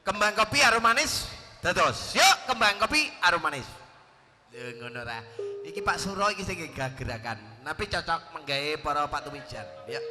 Kembang kopi arum manis. Dados. Yuk kembang kopi arum manis. Ngono ra. Iki Pak Suro iki sing gerakan. Tapi cocok menggawe para Pak Tumijan. Yuk.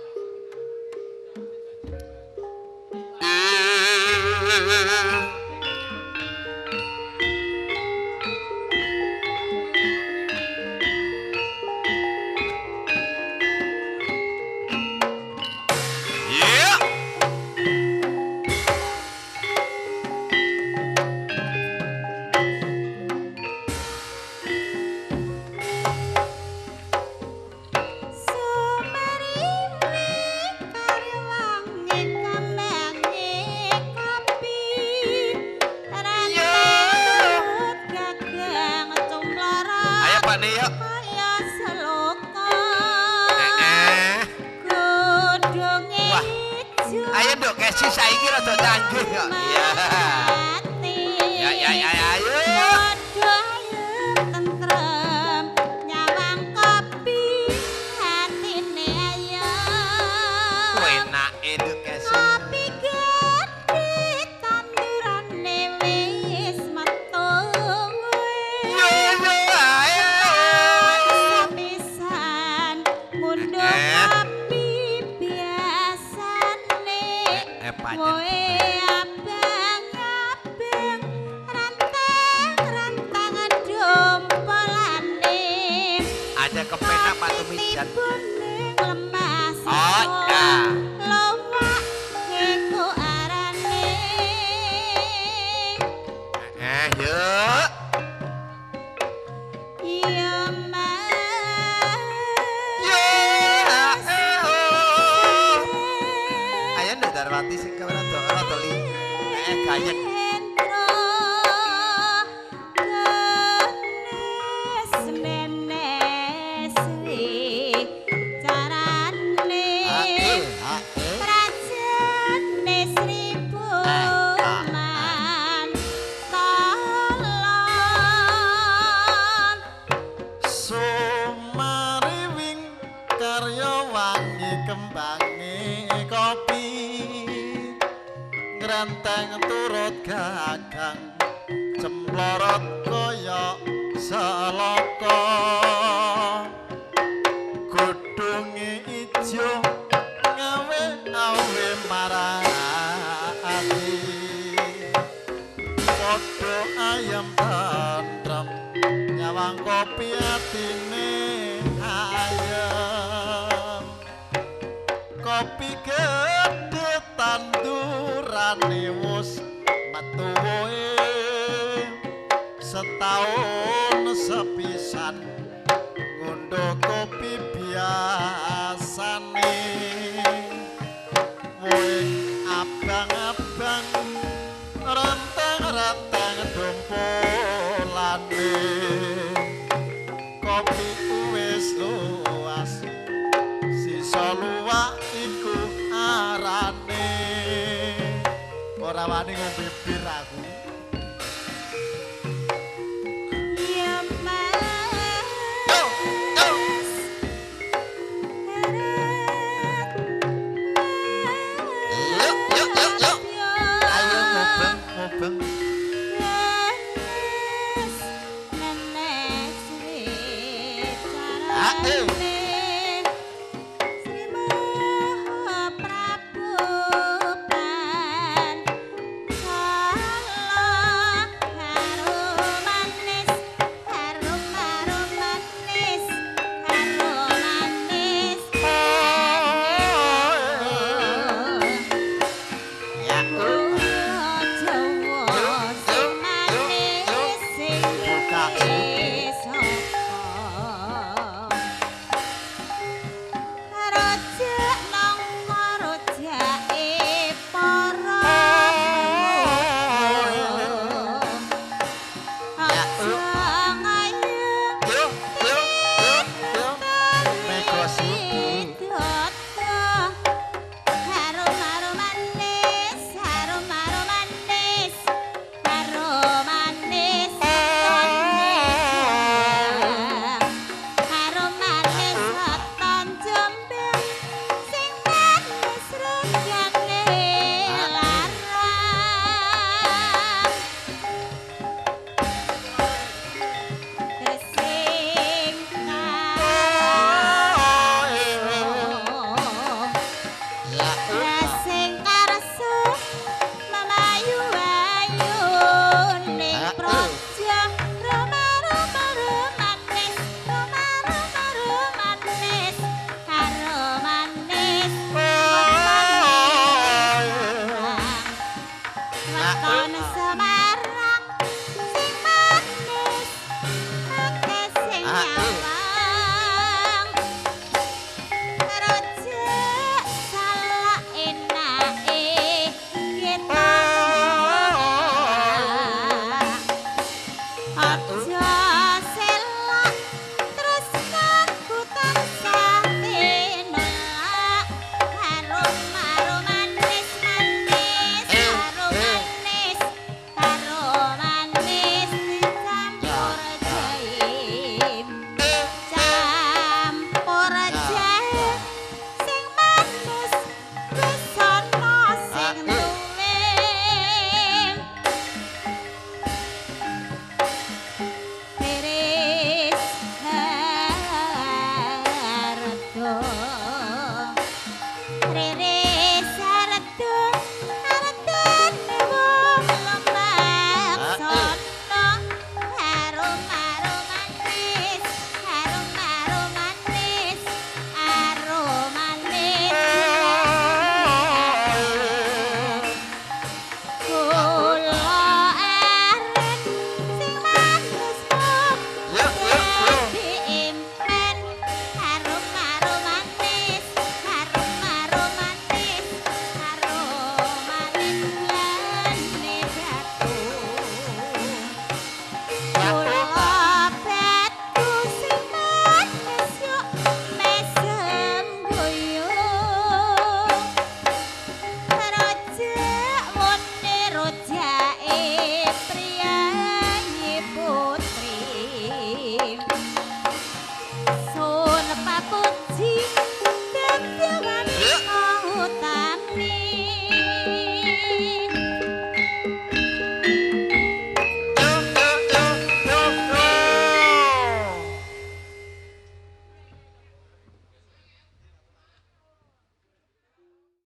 Saiki rada canggih kok. Iya. Ya ayo. Tentrem nyawang kopi hatine ayo. Enake nduk kesi. Kopi gedhe tandurane wis metu. Yo ayo. Pisan mundur kopi biasane. Woe abang-abang rantang-rantang dompolane. Ada kepenak Pak Tumijan. Lemas. Oh, ya. Lowak iku arane. Yuk. Iya, Mas. Ayo nduk Darwati sing rada li. Gayeng. Ngranteng turut gagang cemplorot koyok seloko godhonge ijo ngawe marani padha ayam tentrem nyawang kopi atine ayam kopi gedhe tandurane wis metu woe setahun sepisan ngundho kopi biasane woe abang-abang rantang-rantang dompolane kopi wis luas sisa luwak iku arane ora wani ngombe bir aku